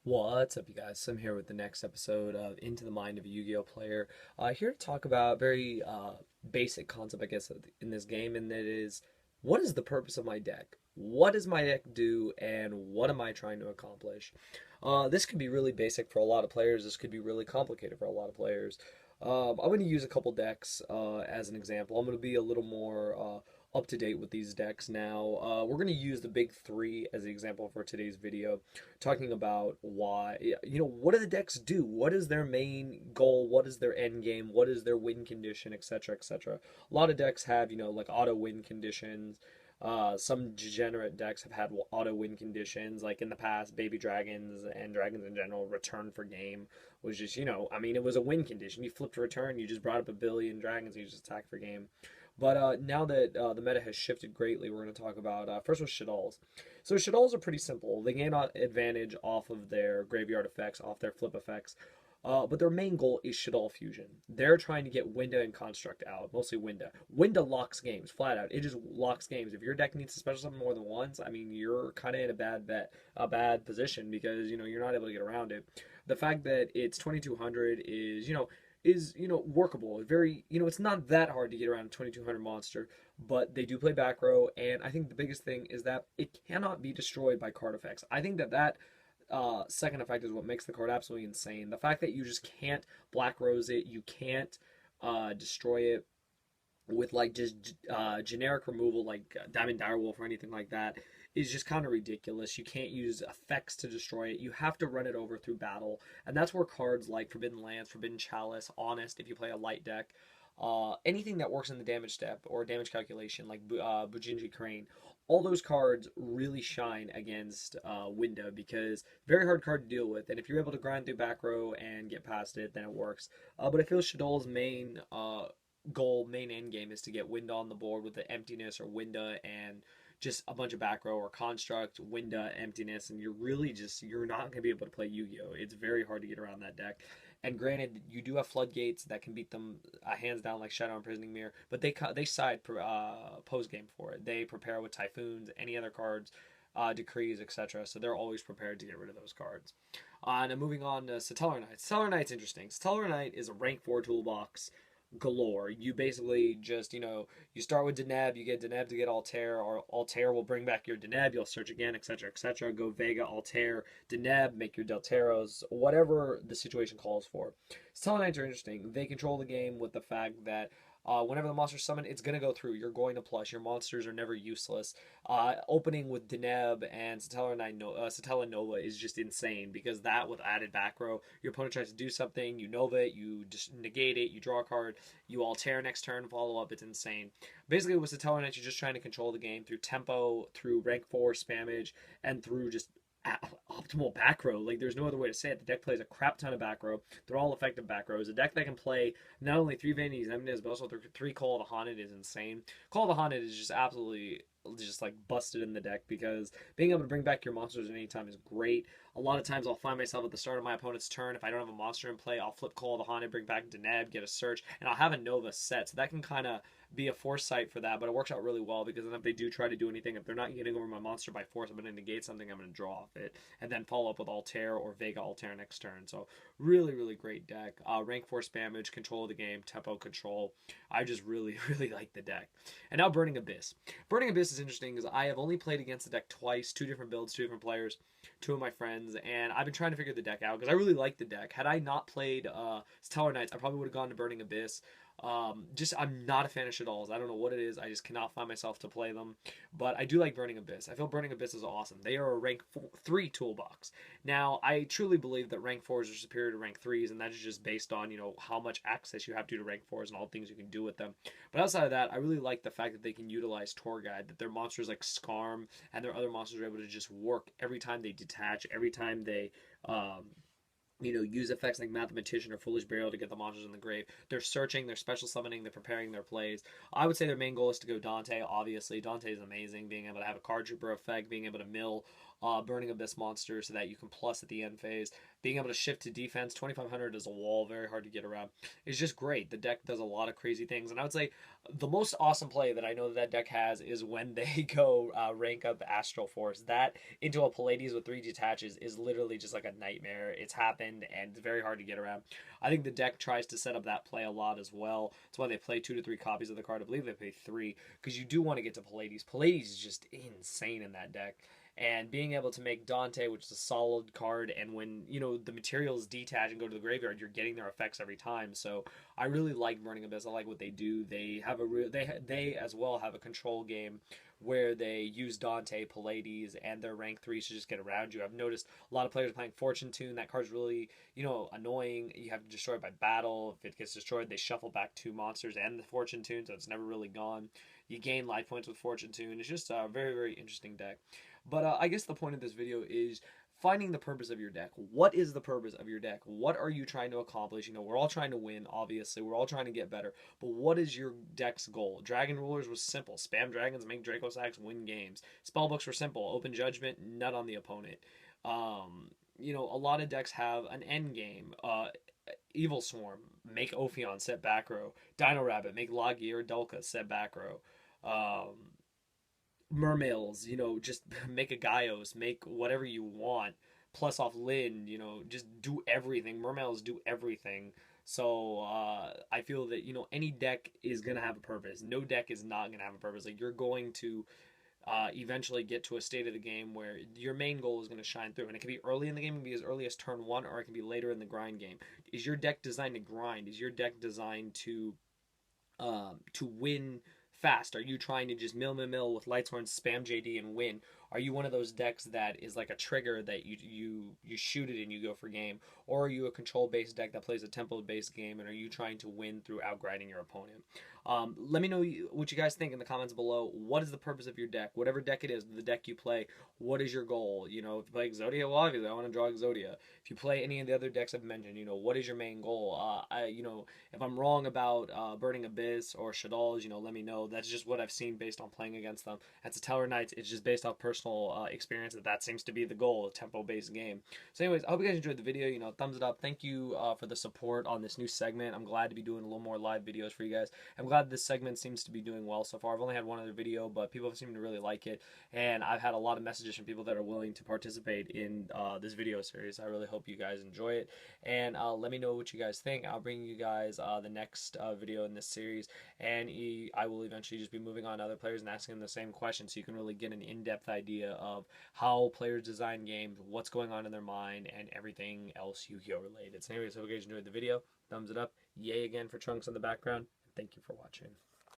What's up, you guys? So I'm here with the next episode of Into the Mind of a Yu-Gi-Oh player. Here to talk about a very basic concept, I guess, in this game, and that is, what is the purpose of my deck? What does my deck do, and what am I trying to accomplish? This could be really basic for a lot of players. This could be really complicated for a lot of players. I'm going to use a couple decks as an example. I'm going to be a little more up to date with these decks now. We're going to use the big three as the example for today's video, talking about why, what do the decks do? What is their main goal? What is their end game? What is their win condition, etc., etc. A lot of decks have, like auto win conditions. Some degenerate decks have had auto win conditions, like in the past, Baby Dragons and Dragons in general, return for game was just, it was a win condition. You flipped return, you just brought up a billion dragons, you just attack for game. But now that the meta has shifted greatly, we're going to talk about first with Shaddolls. So Shaddolls are pretty simple. They gain advantage off of their graveyard effects, off their flip effects. But their main goal is Shaddol Fusion. They're trying to get Winda and Construct out, mostly Winda. Winda locks games, flat out. It just locks games. If your deck needs to special summon more than once, you're kind of in a bad position because you're not able to get around it. The fact that it's 2200 is workable. Very it's not that hard to get around a 2200 monster, but they do play back row, and I think the biggest thing is that it cannot be destroyed by card effects. I think that second effect is what makes the card absolutely insane. The fact that you just can't black rose it, you can't destroy it with like just generic removal like Diamond Direwolf or anything like that is just kind of ridiculous. You can't use effects to destroy it. You have to run it over through battle, and that's where cards like Forbidden Lance, Forbidden Chalice, Honest, if you play a light deck, anything that works in the damage step or damage calculation like Bujinji Crane, all those cards really shine against Window because very hard card to deal with. And if you're able to grind through back row and get past it, then it works. But I feel Shaddol's main goal, main end game is to get Winda on the board with the emptiness or Winda and just a bunch of back row or construct, Winda, emptiness, and you're not going to be able to play Yu-Gi-Oh! It's very hard to get around that deck. And granted, you do have floodgates that can beat them hands down, like Shadow Imprisoning Mirror, but they side post game for it. They prepare with Typhoons, any other cards, decrees, etc. So they're always prepared to get rid of those cards. And moving on to Satellar Knight. Satellar Knight's interesting. Satellar Knight is a rank 4 toolbox galore. You basically just, you start with Deneb, you get Deneb to get Altair, or Altair will bring back your Deneb, you'll search again, etc., etc. Go Vega, Altair, Deneb, make your Delteros, whatever the situation calls for. Stellar Knights are interesting. They control the game with the fact that whenever the monster's summoned, it's going to go through. You're going to plus. Your monsters are never useless. Opening with Deneb and Satella Nova is just insane because that with added back row, your opponent tries to do something, you Nova it, you just negate it, you draw a card, you Altair next turn, follow up. It's insane. Basically, with Satella Knight, you're just trying to control the game through tempo, through rank 4 spammage, and through just optimal back row. Like, there's no other way to say it. The deck plays a crap ton of back row. They're all effective back rows. A deck that can play not only 3 Vanity's Eminence, but also 3 Call of the Haunted is insane. Call of the Haunted is just absolutely just like busted in the deck because being able to bring back your monsters at any time is great. A lot of times I'll find myself at the start of my opponent's turn, if I don't have a monster in play, I'll flip Call of the Haunted, bring back Deneb, get a search, and I'll have a Nova set. So that can kind of be a foresight for that, but it works out really well because then if they do try to do anything, if they're not getting over my monster by force, I'm going to negate something, I'm going to draw off it, and then follow up with Altair or Vega Altair next turn. So really, really great deck. Rank 4 spammage, control of the game, tempo control. I just really, really like the deck. And now Burning Abyss. Burning Abyss is interesting because I have only played against the deck twice, 2 different builds, 2 different players, 2 of my friends, and I've been trying to figure the deck out because I really like the deck. Had I not played Stellar Knights, I probably would have gone to Burning Abyss. I'm not a fan of Shaddolls. I don't know what it is. I just cannot find myself to play them. But I do like Burning Abyss. I feel Burning Abyss is awesome. They are a rank 3 toolbox. Now, I truly believe that rank 4s are superior to rank 3s, and that is just based on, how much access you have to rank 4s and all the things you can do with them. But outside of that, I really like the fact that they can utilize Tour Guide, that their monsters like Skarm and their other monsters are able to just work every time they detach, every time they use effects like Mathematician or Foolish Burial to get the monsters in the grave. They're searching, they're special summoning, they're preparing their plays. I would say their main goal is to go Dante, obviously. Dante is amazing, being able to have a card trooper effect, being able to mill Burning Abyss monster so that you can plus at the end phase. Being able to shift to defense, 2500 is a wall, very hard to get around. It's just great. The deck does a lot of crazy things, and I would say the most awesome play that I know that deck has is when they go rank up Astral Force. That into a Pallades with 3 detaches is literally just like a nightmare. It's happened, and it's very hard to get around. I think the deck tries to set up that play a lot as well. That's why they play 2 to 3 copies of the card. I believe they play 3, because you do want to get to Pallades. Pallades is just insane in that deck. And being able to make Dante, which is a solid card, and when the materials detach and go to the graveyard, you're getting their effects every time. So I really like Burning Abyss. I like what they do. They have they as well have a control game where they use Dante, Pallades, and their rank 3s to just get around you. I've noticed a lot of players playing Fortune Tune. That card's really annoying. You have to destroy it by battle. If it gets destroyed, they shuffle back 2 monsters and the Fortune Tune, so it's never really gone. You gain life points with Fortune Tune. It's just a very, very interesting deck. But I guess the point of this video is finding the purpose of your deck. What is the purpose of your deck? What are you trying to accomplish? We're all trying to win, obviously. We're all trying to get better. But what is your deck's goal? Dragon Rulers was simple. Spam dragons, make Draco Sacks, win games. Spellbooks were simple. Open Judgment, nut on the opponent. A lot of decks have an end game. Evil Swarm, make Ophion, set back row. Dino Rabbit, make Lagi or Dulka, set back row. Mermails, just make a Gaios, make whatever you want, plus off Lin, just do everything. Mermails do everything. So I feel that, any deck is going to have a purpose. No deck is not going to have a purpose. Like, you're going to eventually get to a state of the game where your main goal is going to shine through. And it can be early in the game, it can be as early as turn 1, or it can be later in the grind game. Is your deck designed to grind? Is your deck designed to win fast? Are you trying to just mill with Lightsworn, spam JD, and win? Are you one of those decks that is like a trigger that you shoot it and you go for game? Or are you a control-based deck that plays a tempo-based game, and are you trying to win through outgrinding your opponent? Let me know what you guys think in the comments below. What is the purpose of your deck? Whatever deck it is, the deck you play, what is your goal? If you play Exodia, well, obviously I want to draw Exodia. If you play any of the other decks I've mentioned, what is your main goal? If I'm wrong about Burning Abyss or Shaddolls, let me know. That's just what I've seen based on playing against them. At Satellar Knights, it's just based off personal experience that seems to be the goal, a tempo-based game. So anyways, I hope you guys enjoyed the video. Thumbs it up. Thank you for the support on this new segment. I'm glad to be doing a little more live videos for you guys. I'm glad this segment seems to be doing well so far. I've only had one other video, but people seem to really like it, and I've had a lot of messages from people that are willing to participate in this video series. I really hope you guys enjoy it, and let me know what you guys think. I'll bring you guys the next video in this series, and I will eventually just be moving on to other players and asking them the same questions, so you can really get an in-depth idea of how players design games, what's going on in their mind, and everything else Yu-Gi-Oh related. So anyways, hope you guys enjoyed the video. Thumbs it up. Yay again for Trunks in the background. Thank you for watching.